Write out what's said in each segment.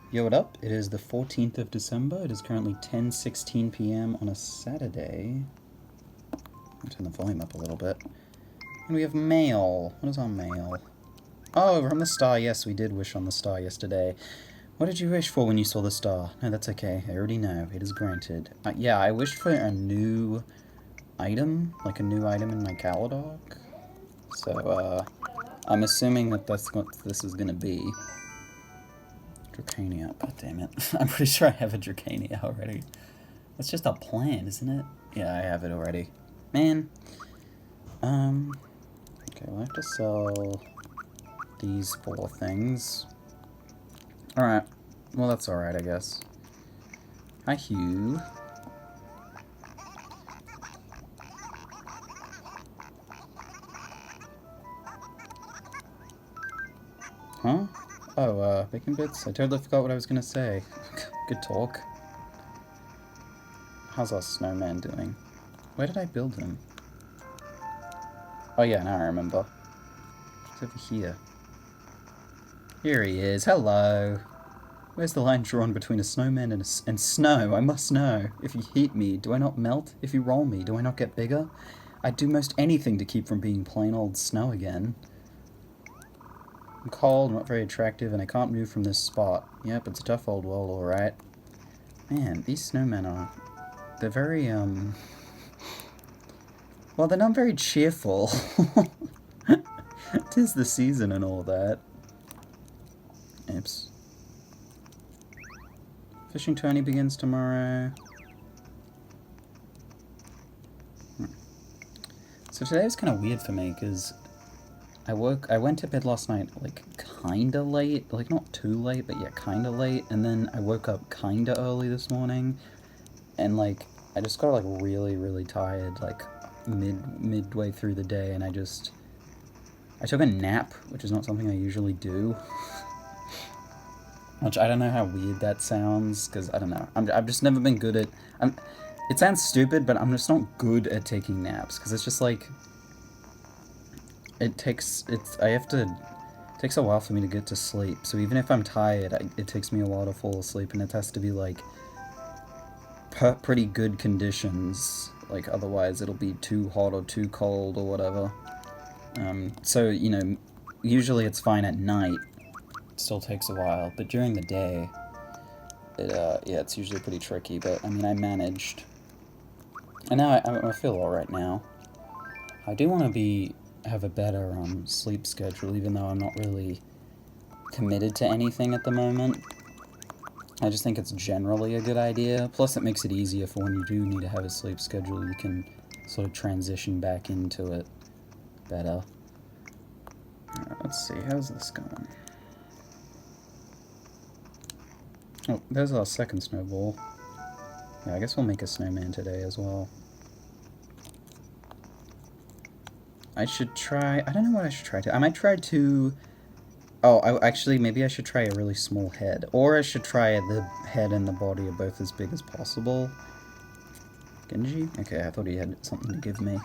Yo, what up? It is the 14th of December. It is currently 10:16 p.m. on a Saturday. I'll turn the volume up a little bit. And we have mail. What is our mail? Oh, from the star. Yes, we did wish on the star yesterday. What did you wish for when you saw the star? No, that's okay. I already know. It is granted. Yeah, I wished for a new item. Like a new item in my Caladog. So, I'm assuming that that's what this is gonna be. Dracania. God damn it. I'm pretty sure I have a Dracania already. That's just a plan, isn't it? Yeah, I have it already. Man. Okay, we'll have to sell these 4 things. Alright. Well, that's alright, I guess. Hi, Hugh. Huh? Oh, bacon bits? I totally forgot what I was gonna say. Good talk. How's our snowman doing? Where did I build him? Oh yeah, now I remember. He's over here. Here he is. Hello. Where's the line drawn between a snowman and snow? I must know. If you heat me, do I not melt? If you roll me, do I not get bigger? I'd do most anything to keep from being plain old snow again. I'm cold, not very attractive, and I can't move from this spot. Yep, it's a tough old world, alright. Man, these snowmen are... They're very, well, they're not very cheerful. 'Tis the season and all that. Oops. Fishing tourney begins tomorrow. So today was kind of weird for me, because I went to bed last night, like, kinda late. Like, not too late, but yeah, kinda late. And then I woke up kinda early this morning. And, like, I just got, like, really, really tired, like, midway through the day. And I took a nap, which is not something I usually do. Which, I don't know how weird that sounds, because, I don't know. I've just never been good at... it sounds stupid, but I'm just not good at taking naps, because it's just, like... It takes a while for me to get to sleep, so even if I'm tired, it takes me a while to fall asleep, and it has to be, like, pretty good conditions, like, otherwise it'll be too hot or too cold or whatever. So, you know, usually it's fine at night. It still takes a while, but during the day, yeah, it's usually pretty tricky, but, I mean, I managed. And now I feel alright now. I do want to have a better, sleep schedule, even though I'm not really committed to anything at the moment. I just think it's generally a good idea, plus it makes it easier for when you do need to have a sleep schedule, you can sort of transition back into it better. Alright, let's see, how's this going? Oh, there's our second snowball. Yeah, I guess we'll make a snowman today as well. I should try... I don't know what I should try to... I might try to... Oh, actually, maybe I should try a really small head. Or I should try the head and the body are both as big as possible. Genji? Okay, I thought he had something to give me.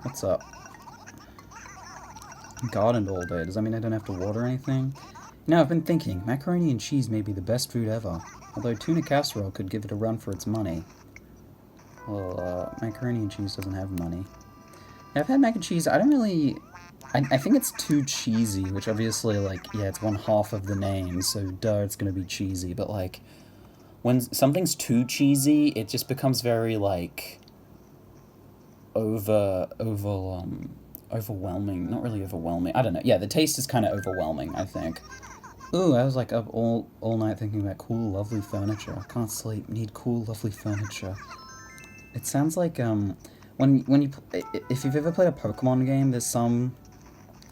What's up? Gardened all day. Does that mean I don't have to water anything? You know, I've been thinking, macaroni and cheese may be the best food ever. Although tuna casserole could give it a run for its money. Well, macaroni and cheese doesn't have money. Yeah, I've had mac and cheese. I don't really... I think it's too cheesy, which obviously, like, yeah, it's 1/2 of the name, so duh, it's gonna be cheesy, but, like, when something's too cheesy, it just becomes very, like, overwhelming. Not really overwhelming. I don't know. Yeah, the taste is kind of overwhelming, I think. Ooh, I was, like, up all night thinking about cool, lovely furniture. I can't sleep. Need cool, lovely furniture. It sounds like, if you've ever played a Pokemon game, there's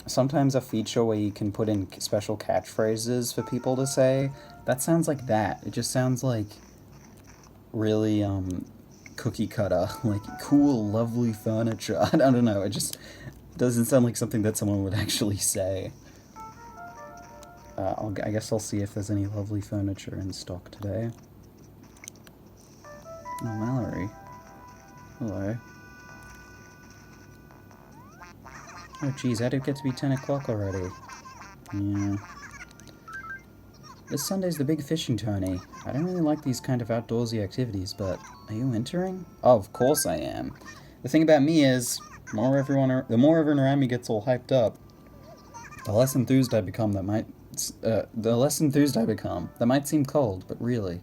sometimes a feature where you can put in special catchphrases for people to say. That sounds like that. It just sounds like really, cookie cutter. Like, cool, lovely furniture. I don't know, it just doesn't sound like something that someone would actually say. I guess I'll see if there's any lovely furniture in stock today. Oh, Mallary. Hello. Oh, geez, how did it get to be 10 o'clock already? Yeah. This Sunday's the big fishing tourney. I don't really like these kind of outdoorsy activities, but are you entering? Oh, of course I am. The thing about me is, the more everyone around me gets all hyped up, the less enthused I become. That might seem cold, but really,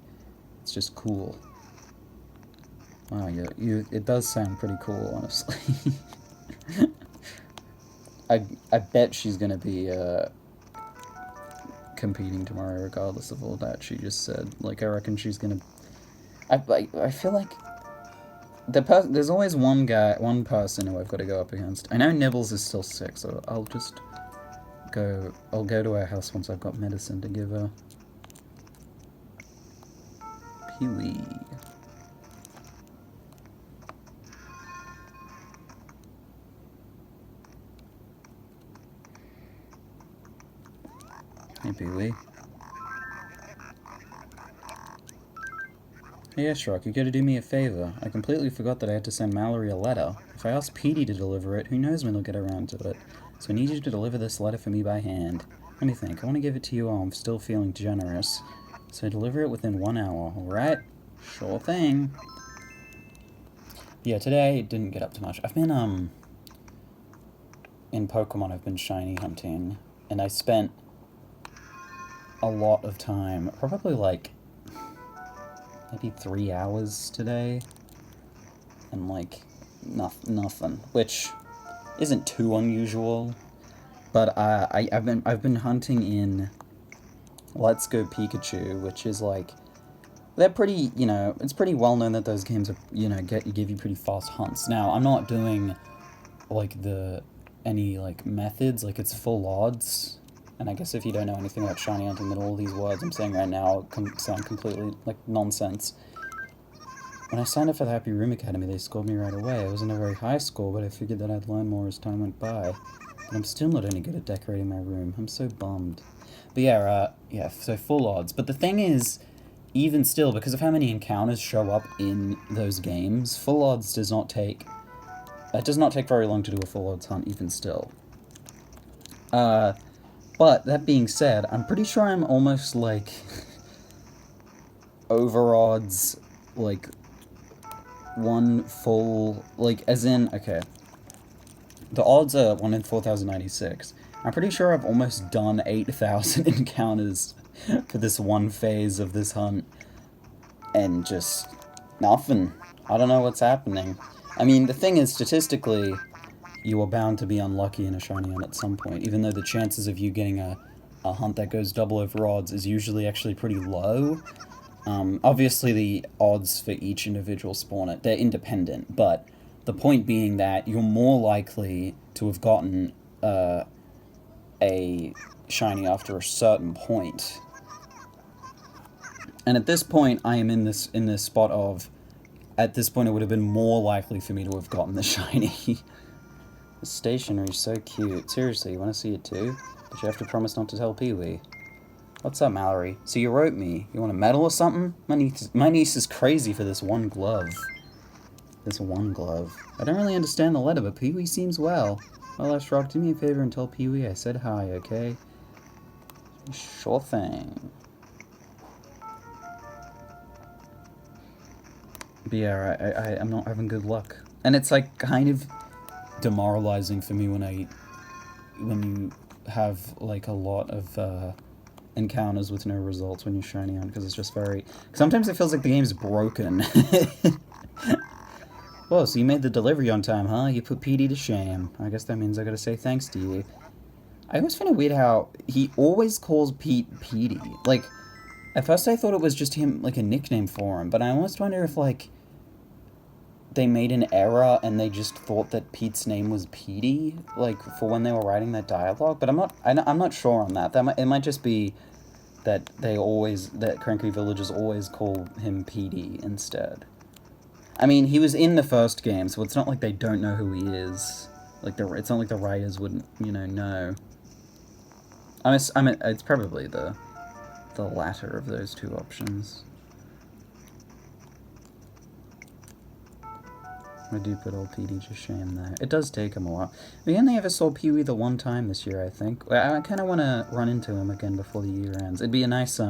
it's just cool. Wow, it does sound pretty cool, honestly. I bet she's gonna be competing tomorrow, regardless of all that she just said. Like, I reckon she's gonna. I feel like there's always one person who I've got to go up against. I know Nibbles is still sick, so I'll go to her house once I've got medicine to give her. Peewee. Hey, Peewee. Hey, Ashrock, you gotta do me a favor. I completely forgot that I had to send Mallary a letter. If I ask Petey to deliver it, who knows when he'll get around to it. So I need you to deliver this letter for me by hand. Let me think. I want to give it to you while I'm still feeling generous. So deliver it within 1 hour, alright? Sure thing. Yeah, today didn't get up to much. I've been, in Pokemon I've been shiny hunting, and I spent a lot of time, probably like maybe 3 hours today, and like nothing, which isn't too unusual. But I've been hunting in Let's Go Pikachu, which is like, they're pretty, you know, it's pretty well known that those games are, you know, give you pretty fast hunts. Now I'm not doing like any like methods, like it's full odds. And I guess if you don't know anything about shiny hunting, then all these words I'm saying right now sound completely, like, nonsense. When I signed up for the Happy Room Academy, they scored me right away. It wasn't a very high score, but I figured that I'd learn more as time went by. But I'm still not any good at decorating my room. I'm so bummed. But yeah, so full odds. But the thing is, even still, because of how many encounters show up in those games, full odds does not take... It does not take very long to do a full odds hunt, even still. But, that being said, I'm pretty sure I'm almost, like, over odds, like, one full, like, as in, okay, the odds are 1 in 4,096. I'm pretty sure I've almost done 8,000 encounters for this one phase of this hunt, and just nothing. I don't know what's happening. I mean, the thing is, statistically, you are bound to be unlucky in a shiny hunt at some point, even though the chances of you getting a hunt that goes double over odds is usually actually pretty low. Obviously, the odds for each individual spawner, they're independent, but the point being that you're more likely to have gotten a shiny after a certain point. And at this point, I am in this spot of, at this point, it would have been more likely for me to have gotten the shiny. The stationery's so cute. Seriously, you want to see it too? But you have to promise not to tell Peewee. What's up, Mallary? So you wrote me. You want a medal or something? My niece is crazy for this one glove. This one glove. I don't really understand the letter, but Peewee seems well. Well, Ashrock, do me a favor and tell Peewee I said hi, okay? Sure thing. But yeah, I'm not having good luck. And it's like kind of demoralizing for me when you have like a lot of encounters with no results when you're shiny on, because it's just very... Sometimes it feels like the game's broken. Whoa, so you made the delivery on time, huh? You put Petey to shame. I guess that means I gotta say thanks to you. I always find it weird how he always calls Pete Petey. Like, at first I thought it was just him, like a nickname for him, but I almost wonder if, like, they made an error and they just thought that Pete's name was Petey, like, for when they were writing that dialogue. But I'm not sure on that. It might just be that that Cranky Villagers always call him Petey instead. I mean, he was in the first game, so it's not like they don't know who he is. Like, it's not like the writers wouldn't, you know. It's probably the latter of those two options. I do put old PD to shame there. It does take him a while. We only ever saw Peewee the one time this year, I think. I kind of want to run into him again before the year ends. It'd be a nice,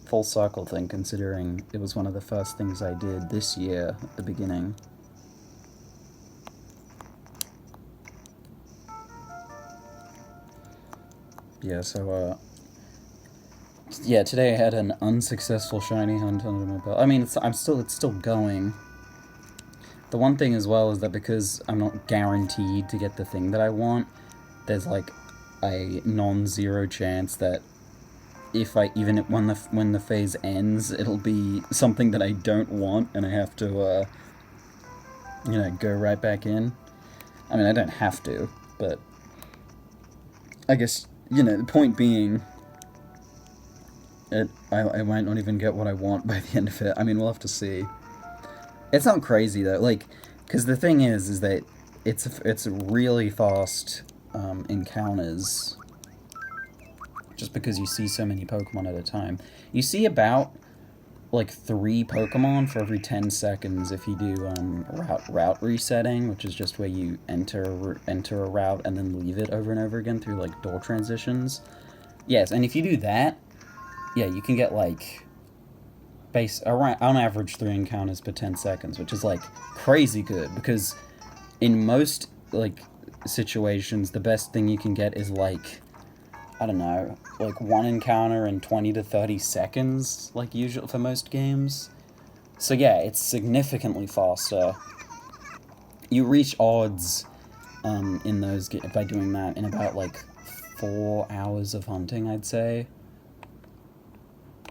full circle thing, considering it was one of the first things I did this year at the beginning. Yeah, so, yeah, today I had an unsuccessful shiny hunt under my belt. I mean, it's still going. The one thing as well is that because I'm not guaranteed to get the thing that I want, there's like a non-zero chance that if I even when the phase ends, it'll be something that I don't want, and I have to you know, go right back in. I mean, I don't have to, but I guess, you know, the point being, I might not even get what I want by the end of it. I mean, we'll have to see. It's not crazy though, like, because the thing is that it's really fast encounters. Just because you see so many Pokemon at a time. You see about, like, 3 Pokemon for every 10 seconds if you do route resetting, which is just where you enter a route and then leave it over and over again through, like, door transitions. Yes, and if you do that, yeah, you can get, like, on average 3 encounters per 10 seconds, which is, like, crazy good, because in most, like, situations, the best thing you can get is, like, I don't know, like 1 encounter in 20 to 30 seconds, like usual for most games. So yeah, it's significantly faster. You reach odds in those by doing that in about like 4 hours of hunting, I'd say.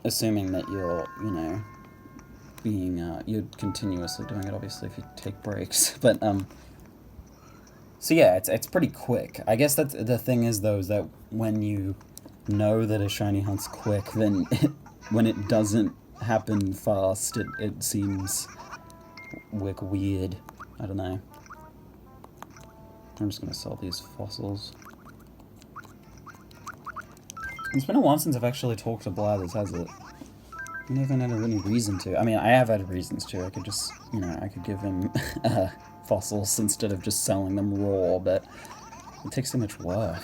Assuming that you're, you know, being, you're continuously doing it, obviously, if you take breaks. But, so yeah, it's pretty quick. I guess that's the thing is, though, is that when you know that a shiny hunt's quick, then when it doesn't happen fast, it seems weird. I don't know. I'm just gonna sell these fossils. It's been a while since I've actually talked to Blathers, has it? I haven't had any reason to. I mean, I have had reasons to. I could just, you know, I could give him fossils instead of just selling them raw, but it takes so much work.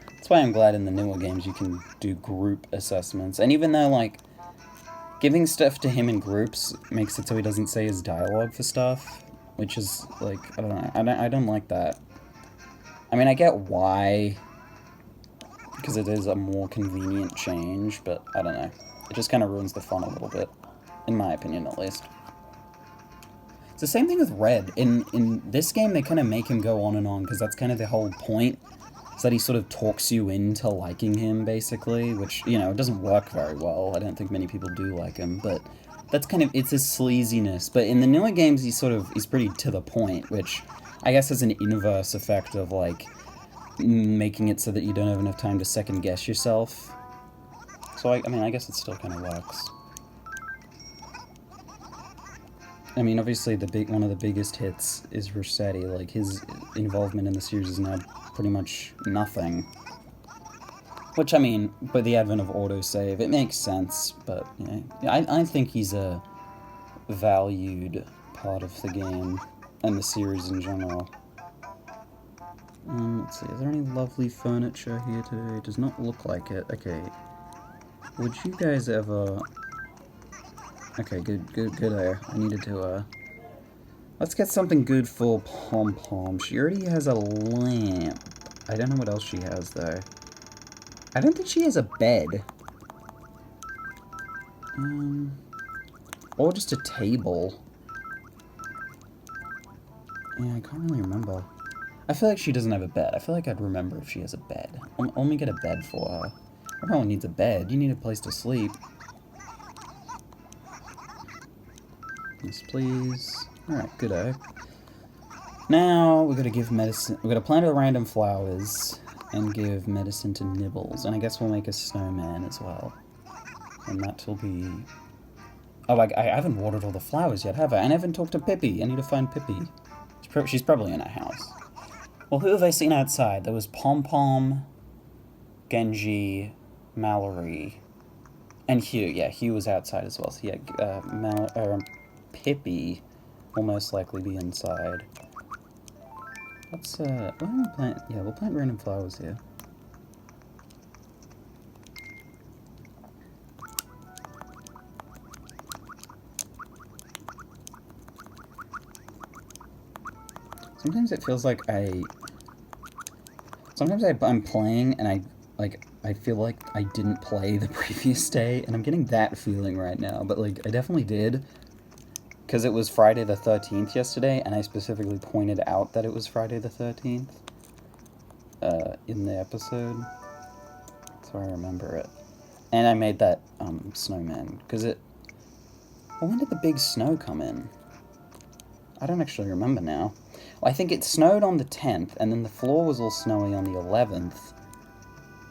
That's why I'm glad in the newer games you can do group assessments. And even though, like, giving stuff to him in groups makes it so he doesn't say his dialogue for stuff, which is, like, I don't know, I don't like that. I mean, I get why, because it is a more convenient change, but I don't know. It just kind of ruins the fun a little bit, in my opinion, at least. It's the same thing with Red. In this game, they kind of make him go on and on, because that's kind of the whole point, is that he sort of talks you into liking him, basically, which, you know, it doesn't work very well. I don't think many people do like him, but that's kind of, it's his sleaziness. But in the newer games, he's pretty to the point, which I guess is an inverse effect of, like, making it so that you don't have enough time to second-guess yourself. So, I mean, I guess it still kind of works. I mean, obviously, one of the biggest hits is Rossetti. Like, his involvement in the series is now pretty much nothing. Which, I mean, by the advent of autosave, it makes sense, but, you know, I think he's a valued part of the game, and the series in general. Let's see, is there any lovely furniture here today? It does not look like it. Okay. Would you guys ever... Okay, good. I needed to, let's get something good for Pompom. She already has a lamp. I don't know what else she has, though. I don't think she has a bed. Or just a table. Yeah, I can't really remember. I feel like she doesn't have a bed. I feel like I'd remember if she has a bed. Let me get a bed for her. Everyone needs a bed. You need a place to sleep. Yes, please. Alright, good-o. Now, we're gonna give medicine... We're gonna plant a random flowers and give medicine to Nibbles. And I guess we'll make a snowman as well. And that will be... Oh, like, I haven't watered all the flowers yet, have I? And I haven't talked to Pippy. I need to find Pippy. She's probably in her house. Well, who have I seen outside? There was Pompom, Genji, Mallary, and Hugh. Yeah, Hugh was outside as well. So yeah, Pippy will most likely be inside. Let's, why don't we plant, yeah, we'll plant random flowers here. Sometimes it feels like sometimes I'm playing and I feel like I didn't play the previous day, and I'm getting that feeling right now, but, like, I definitely did. Because it was Friday the 13th yesterday, and I specifically pointed out that it was Friday the 13th in the episode. So I remember it. And I made that snowman, because it... Well, when did the big snow come in? I don't actually remember now. Well, I think it snowed on the 10th, and then the floor was all snowy on the 11th.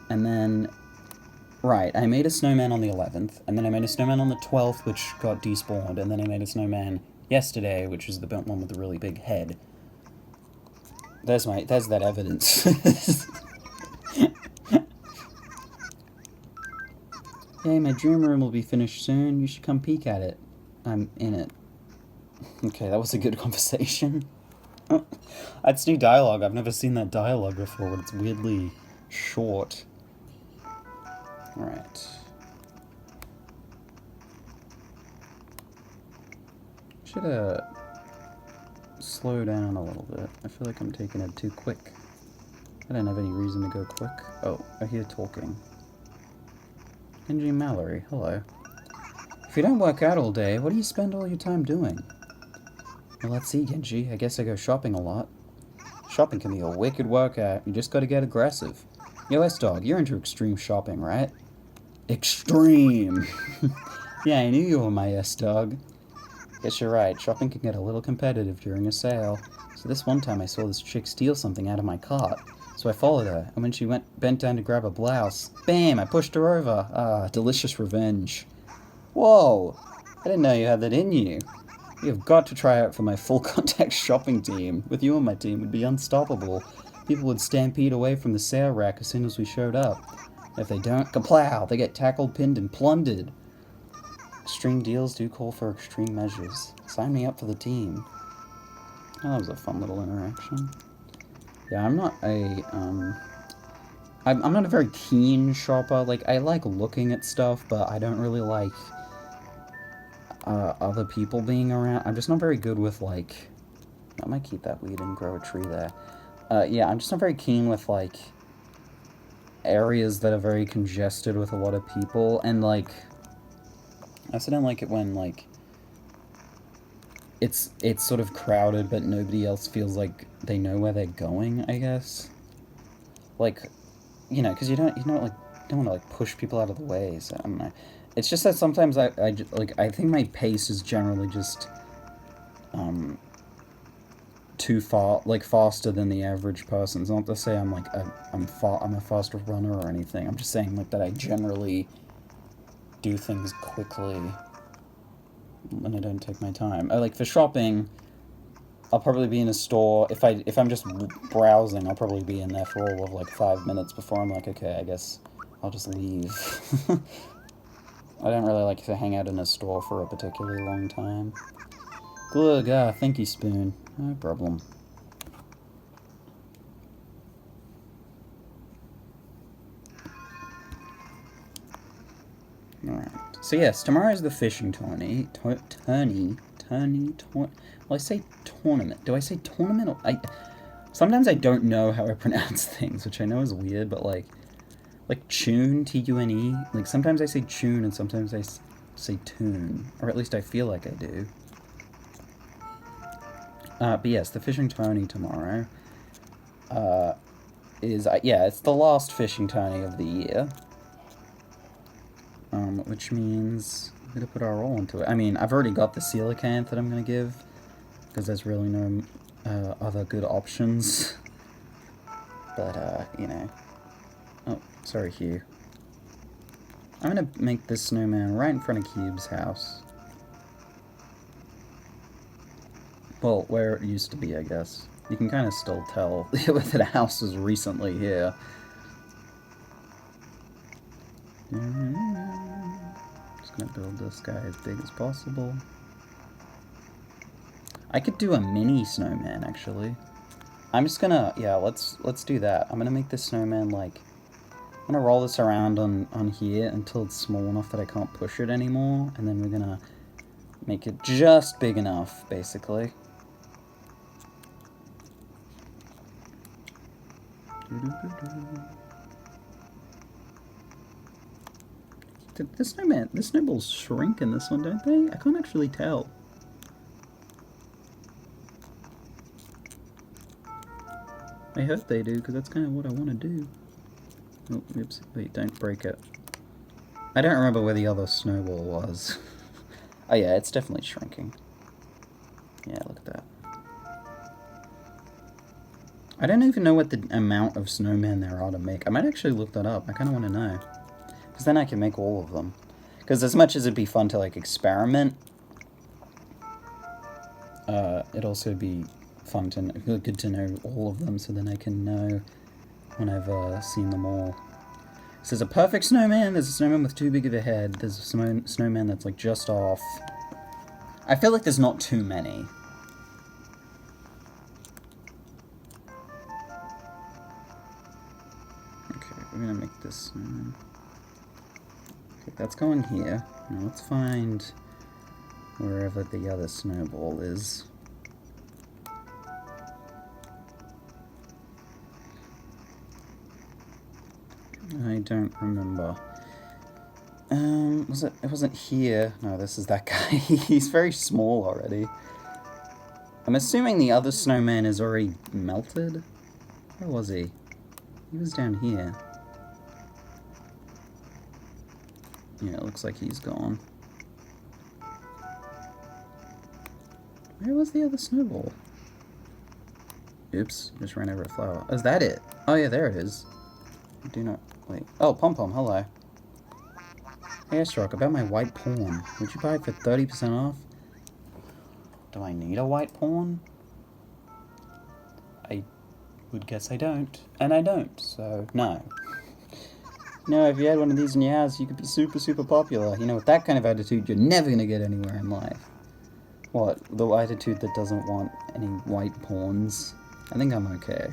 And then... Right, I made a snowman on the 11th, and then I made a snowman on the 12th, which got despawned, and then I made a snowman yesterday, which is the one with the really big head. There's that evidence. Hey, my dream room will be finished soon. You should come peek at it. I'm in it. Okay, that was a good conversation. That's new dialogue. I've never seen that dialogue before, but it's weirdly short. Alright. Should, slow down a little bit. I feel like I'm taking it too quick. I don't have any reason to go quick. Oh, I hear talking. Genji and Mallary, hello. If you don't work out all day, what do you spend all your time doing? Well, let's see, Genji. I guess I go shopping a lot. Shopping can be a wicked workout. You just gotta get aggressive. Yo, S-Dog, you're into extreme shopping, right? Extreme! Yeah, I knew you were my S-Dog. Guess you're right. Shopping can get a little competitive during a sale. So this one time I saw this chick steal something out of my cart. So I followed her, and when she bent down to grab a blouse, bam! I pushed her over. Ah, delicious revenge. Whoa! I didn't know you had that in you. You have got to try out for my full contact shopping team. With you on my team, we'd be unstoppable. People would stampede away from the sale rack as soon as we showed up. If they don't, kaplow! They get tackled, pinned, and plundered. Extreme deals do call for extreme measures. Sign me up for the team. Oh, that was a fun little interaction. Yeah, I'm not a, I'm not a very keen shopper. Like, I like looking at stuff, but I don't really like, other people being around. I'm just not very good with, like... I might keep that weed and grow a tree there. Yeah, I'm just not very keen with, like, areas that are very congested with a lot of people, and, like... I also don't like it when, like... It's sort of crowded, but nobody else feels like they know where they're going, I guess. Like, you know, because you don't want to, like, push people out of the way, so, I don't know. It's just that sometimes I think my pace is generally just, too far, like, faster than the average person. It's not to say I'm, like, I'm a faster runner or anything. I'm just saying, like, that I generally do things quickly. And I don't take my time. Like, for shopping, I'll probably be in a store. If I'm just browsing, I'll probably be in there for all of, like, 5 minutes before I'm like, okay, I guess I'll just leave. I don't really like to hang out in a store for a particularly long time. Glug, thank you, Spoon. No problem. Alright. So yes, tomorrow's the fishing tourney. Well, I say tournament. Do I say tournament or... Sometimes I don't know how I pronounce things, which I know is weird, but like tune, T-U-N-E. Like, sometimes I say tune and sometimes I say tune. Or at least I feel like I do. But yes, the fishing tourney tomorrow is... yeah, it's the last fishing tourney of the year. Which means we're going to put our all into it. I mean, I've already got the coelacanth that I'm going to give, because there's really no other good options. But, you know. Oh, sorry, Hugh. I'm going to make this snowman right in front of Cube's house. Well, where it used to be, I guess. You can kind of still tell that the house was recently here. Just gonna build this guy as big as possible. I could do a mini snowman, actually. I'm just gonna, yeah, let's do that. I'm gonna make this snowman, like, I'm gonna roll this around on here until it's small enough that I can't push it anymore, and then we're gonna make it just big enough, basically. Did the snowballs shrink in this one, don't they? I can't actually tell. I hope they do, because that's kind of what I want to do. Oh, oops. Wait, don't break it. I don't remember where the other snowball was. Oh yeah, it's definitely shrinking. Yeah, look at that. I don't even know what the amount of snowmen there are to make. I might actually look that up. I kind of want to know. Because then I can make all of them. Because as much as it'd be fun to, like, experiment, it'd also be fun to know, good to know all of them, so then I can know when I've seen them all. So there's a perfect snowman, there's a snowman with too big of a head, there's a snowman that's, like, just off. I feel like there's not too many. Okay, we're gonna make this snowman. Okay, that's going here. Now let's find wherever the other snowball is. I don't remember. It wasn't here. No, this is that guy. He's very small already. I'm assuming the other snowman is already melted? Where was he? He was down here. Yeah, it looks like he's gone. Where was the other snowball? Oops, just ran over a flower. Oh, is that it? Oh yeah, there it is. I do not... Wait. Oh, Pompom, hello. Hey, Airstruck, about my white pawn. Would you buy it for 30% off? Do I need a white pawn? I would guess I don't. And I don't, so no. No, if you had one of these in your house, you could be super, super popular. You know, with that kind of attitude, you're never going to get anywhere in life. What? The attitude that doesn't want any white pawns? I think I'm okay.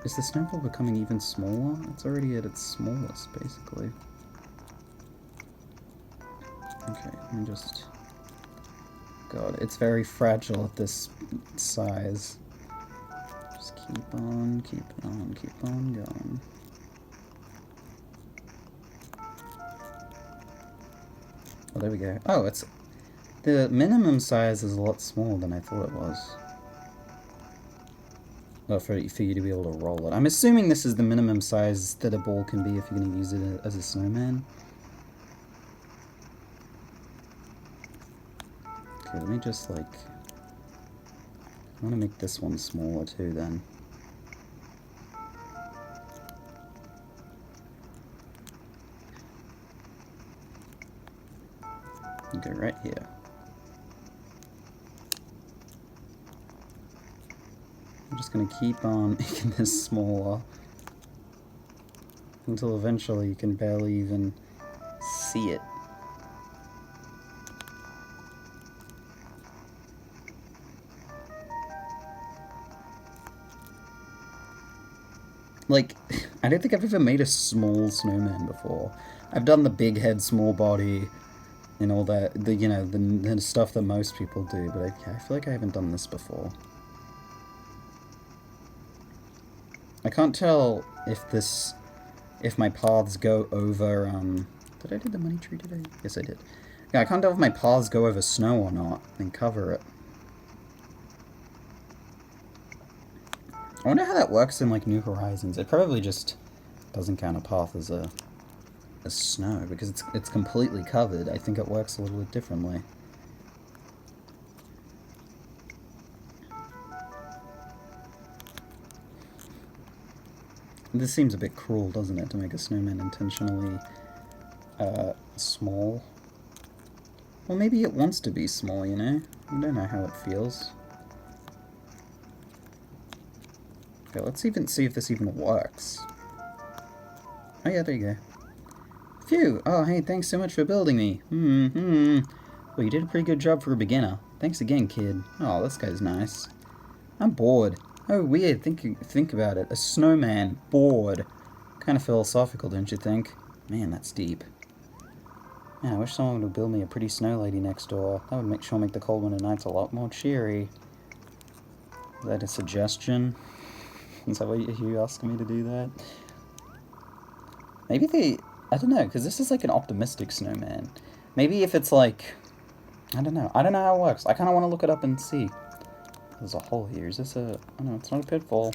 Is the snowball becoming even smaller? It's already at its smallest, basically. Okay, let me just... God, it's very fragile at this size. Just keep on going. Oh, there we go. Oh, it's... The minimum size is a lot smaller than I thought it was. Well, for you to be able to roll it. I'm assuming this is the minimum size that a ball can be if you're going to use it as a snowman. Okay, let me just, like... I want to make this one smaller too, then. Go right here. I'm just going to keep on making this smaller until eventually you can barely even see it. Like, I don't think I've ever made a small snowman before. I've done the big head, small body, and all that, you know, the stuff that most people do, but I feel like I haven't done this before. I can't tell if my paths go over, did I do the money tree today? Yes, I did. Yeah, I can't tell if my paths go over snow or not, and cover it. I wonder how that works in, like, New Horizons. It probably just doesn't count a path as snow, because it's completely covered. I think it works a little bit differently. This seems a bit cruel, doesn't it, to make a snowman intentionally small? Well, maybe it wants to be small, you know? I don't know how it feels. Okay, let's even see if this even works. Oh yeah, there you go. Phew! Oh, hey, thanks so much for building me. Well, you did a pretty good job for a beginner. Thanks again, kid. Oh, this guy's nice. I'm bored. Oh, weird. Think about it. A snowman. Bored. Kind of philosophical, don't you think? Man, that's deep. Yeah, I wish someone would build me a pretty snow lady next door. That would make the cold winter nights a lot more cheery. Is that a suggestion? Is that what you asking me to do that? Maybe they... I don't know, because this is like an optimistic snowman. Maybe if it's like... I don't know. I don't know how it works. I kind of want to look it up and see. There's a hole here. Is this a... Oh no, it's not a pitfall.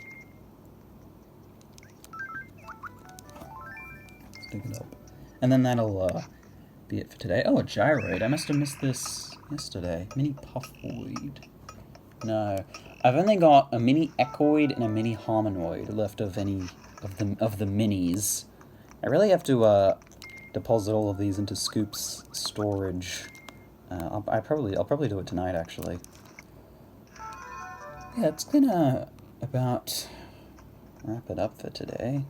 Let's dig it up. And then that'll be it for today. Oh, a gyroid. I must have missed this yesterday. Mini puffoid. No. I've only got a mini echoid and a mini harmonoid left of any of the minis. I really have to deposit all of these into Scoop's storage. I'll probably do it tonight, actually. Yeah, it's gonna about wrap it up for today.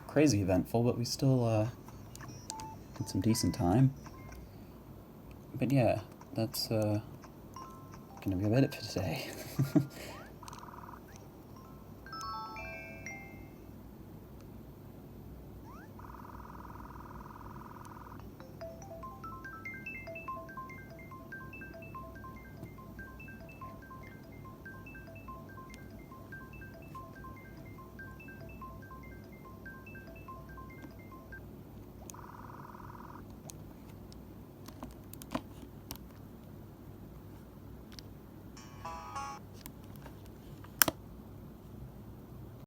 Crazy eventful, but we still had some decent time. But yeah, that's gonna be about it for today.